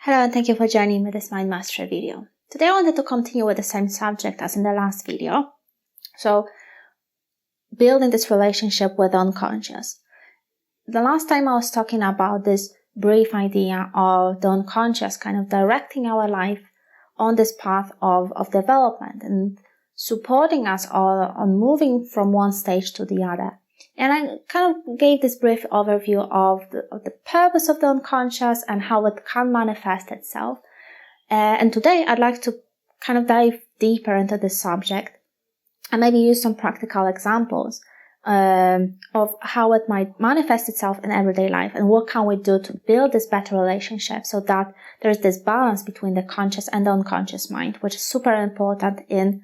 Hello and thank you for joining me in this Mind Mastery video. Today I wanted to continue with the same subject as in the last video. So, building this relationship with the unconscious. The last time I was talking about this brief idea of the unconscious kind of directing our life on this path of development and supporting us all on moving from one stage to the other. And I kind of gave this brief overview of the purpose of the unconscious and how it can manifest itself. And today I'd like to kind of dive deeper into this subject and maybe use some practical examples of how it might manifest itself in everyday life and what can we do to build this better relationship so that there's this balance between the conscious and the unconscious mind, which is super important in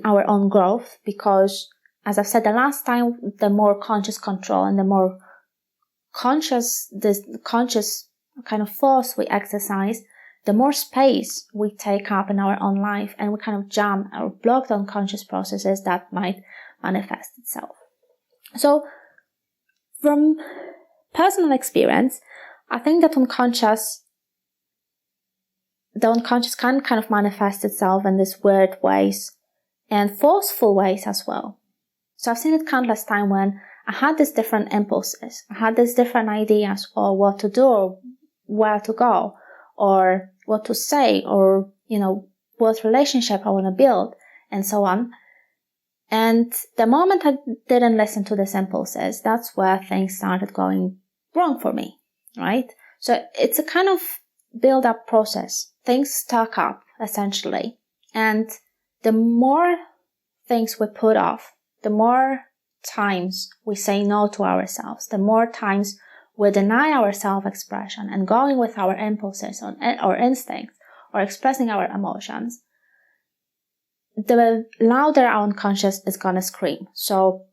our own growth, because as I've said the last time, the more conscious control and the more conscious kind of force we exercise, the more space we take up in our own life, and we kind of jam or block the unconscious processes that might manifest itself. So, from personal experience, I think that the unconscious can kind of manifest itself in these weird ways and forceful ways as well. So I've seen it countless times when I had these different impulses, I had these different ideas or what to do or where to go or what to say or, what relationship I want to build and so on. And the moment I didn't listen to these impulses, that's where things started going wrong for me, right? So it's a kind of build-up process. Things stack up, essentially. And the more things we put off, the more times we say no to ourselves, the more times we deny our self-expression and going with our impulses or instincts or expressing our emotions, the louder our unconscious is going to scream. So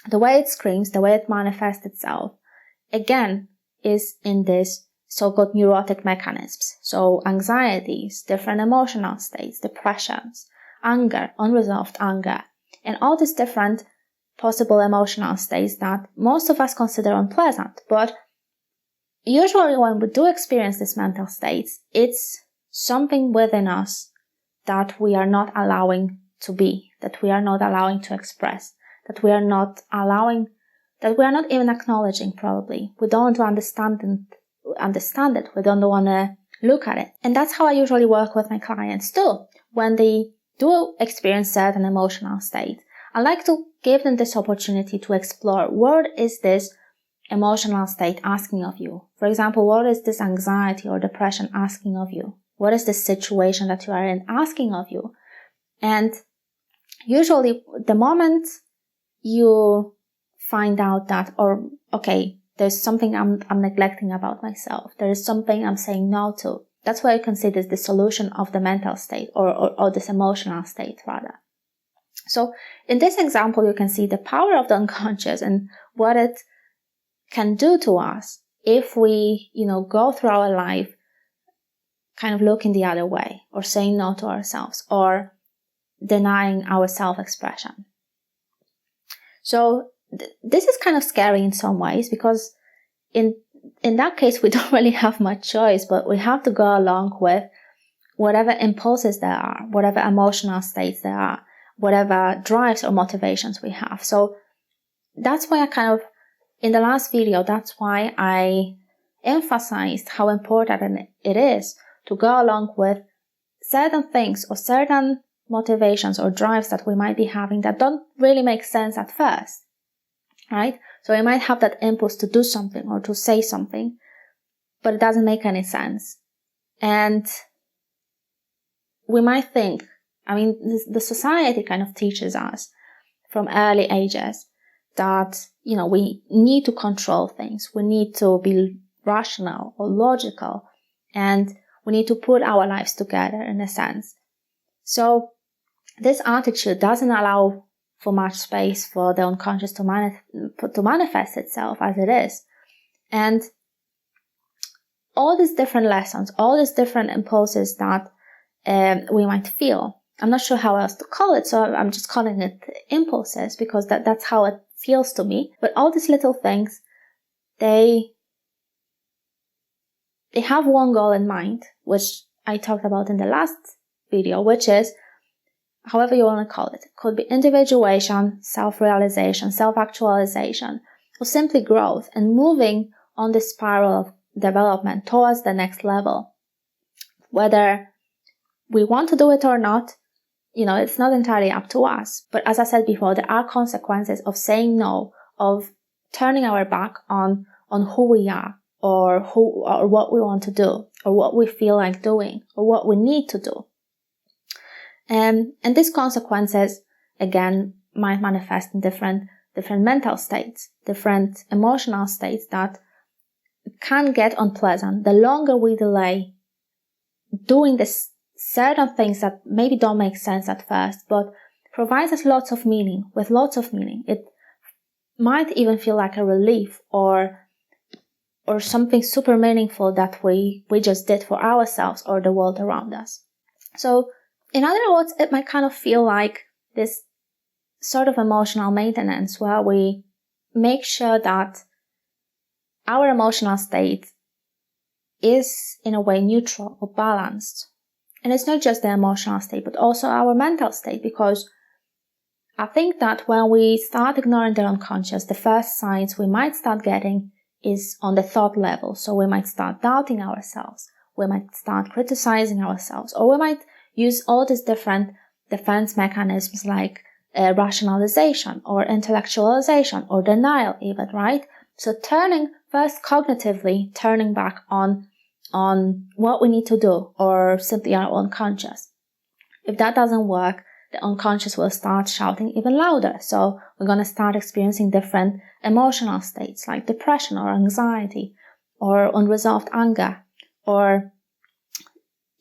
the way it screams, the way it manifests itself, again, is in this so-called neurotic mechanisms. So anxieties, different emotional states, depressions, anger, unresolved anger, and all these different possible emotional states that most of us consider unpleasant. But usually when we do experience these mental states, it's something within us that we are not allowing to be, that we are not allowing to express, that we are not even acknowledging probably. We don't want to understand it. We don't want to look at it. And that's how I usually work with my clients too. When they do experience certain emotional state, I like to give them this opportunity to explore what is this emotional state asking of you. For example, what is this anxiety or depression asking of you? What is this situation that you are in asking of you? And usually the moment you find out that, there's something I'm neglecting about myself, there is something I'm saying no to, that's why you can see this the solution of the mental state or this emotional state rather. So in this example, you can see the power of the unconscious and what it can do to us if we, go through our life kind of looking the other way or saying no to ourselves or denying our self-expression. So this is kind of scary in some ways because in that case, we don't really have much choice, but we have to go along with whatever impulses there are, whatever emotional states there are, whatever drives or motivations we have. So that's why in the last video, that's why I emphasized how important it is to go along with certain things or certain motivations or drives that we might be having that don't really make sense at first, right? So we might have that impulse to do something or to say something, but it doesn't make any sense. And we might think, the society kind of teaches us from early ages that, we need to control things. We need to be rational or logical, and we need to put our lives together in a sense. So this attitude doesn't allow for much space for the unconscious to manifest itself as it is. And all these different lessons, all these different impulses that we might feel, I'm not sure how else to call it, so I'm just calling it impulses because that's how it feels to me. But all these little things, they they have one goal in mind, which I talked about in the last video, which is, however you want to call it. It could be individuation, self-realization, self-actualization, or simply growth and moving on the spiral of development towards the next level. Whether we want to do it or not, it's not entirely up to us. But as I said before, there are consequences of saying no, of turning our back on who we are, or what we want to do, or what we feel like doing, or what we need to do. And these consequences, again, might manifest in different mental states, different emotional states that can get unpleasant the longer we delay doing this certain things that maybe don't make sense at first, but provides us lots of meaning. It might even feel like a relief or something super meaningful that we just did for ourselves or the world around us. So, in other words, it might kind of feel like this sort of emotional maintenance where we make sure that our emotional state is in a way neutral or balanced. And it's not just the emotional state, but also our mental state, because I think that when we start ignoring the unconscious, the first signs we might start getting is on the thought level. So we might start doubting ourselves, we might start criticizing ourselves, or we might use all these different defense mechanisms like rationalization or intellectualization or denial even, right? So first cognitively turning back on what we need to do, or simply our unconscious. If that doesn't work, the unconscious will start shouting even louder. So we're going to start experiencing different emotional states like depression or anxiety or unresolved anger or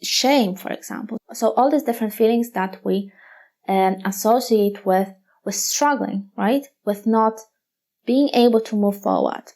shame, for example. So all these different feelings that we associate with struggling, right? With not being able to move forward.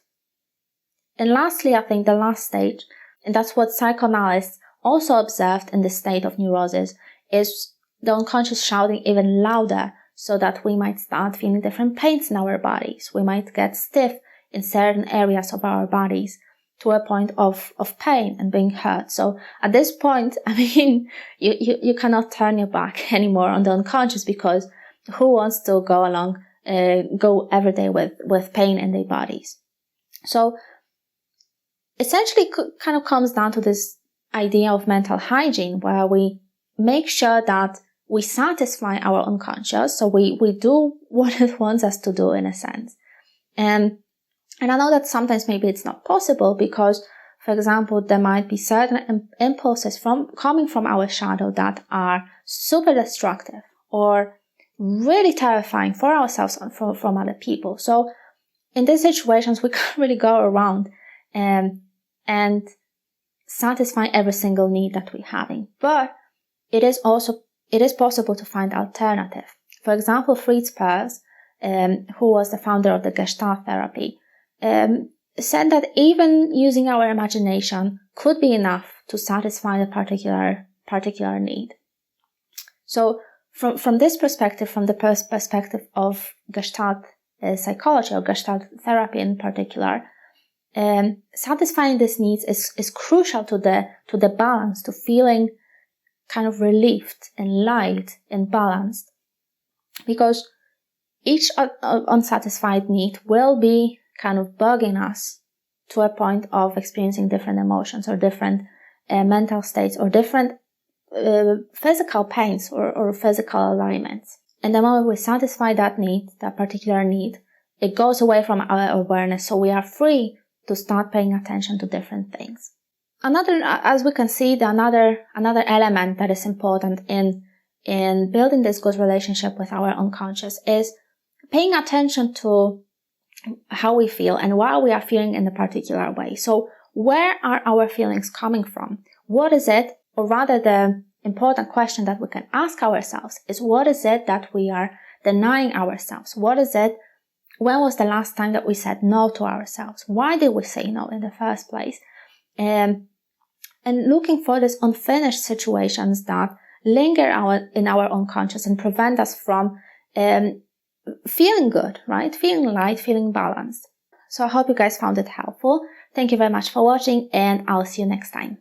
And lastly, I think the last stage, and that's what psychoanalysts also observed in this state of neurosis, is the unconscious shouting even louder, so that we might start feeling different pains in our bodies. We might get stiff in certain areas of our bodies to a point of pain and being hurt. So at this point, I mean, you cannot turn your back anymore on the unconscious, because who wants to go every day with pain in their bodies? So essentially kind of comes down to this idea of mental hygiene, where we make sure that we satisfy our unconscious. So we do what it wants us to do, in a sense. And I know that sometimes maybe it's not possible because, for example, there might be certain impulses coming from our shadow that are super destructive or really terrifying for ourselves and from other people. So in these situations, we can't really go around and satisfy every single need that we're having. But it is possible to find alternative. For example, Fritz Perls, who was the founder of the Gestalt therapy, said that even using our imagination could be enough to satisfy a particular need. So from this perspective, from the perspective of Gestalt psychology or Gestalt therapy in particular, satisfying these needs is crucial to the balance, to feeling kind of relieved and light and balanced, because each unsatisfied need will be kind of bugging us to a point of experiencing different emotions or different mental states or different physical pains or physical alignments. And the moment we satisfy that need, that particular need, it goes away from our awareness, so we are free to start paying attention to different things. As we can see, another element that is important in building this good relationship with our unconscious is paying attention to how we feel and why we are feeling in a particular way. So where are our feelings coming from? What is it, or rather the important question that we can ask ourselves is, what is it that we are denying ourselves? What is it? When was the last time that we said no to ourselves? Why did we say no in the first place? And looking for these unfinished situations that linger in our unconscious and prevent us from feeling good, right? Feeling light, feeling balanced. So I hope you guys found it helpful. Thank you very much for watching, and I'll see you next time.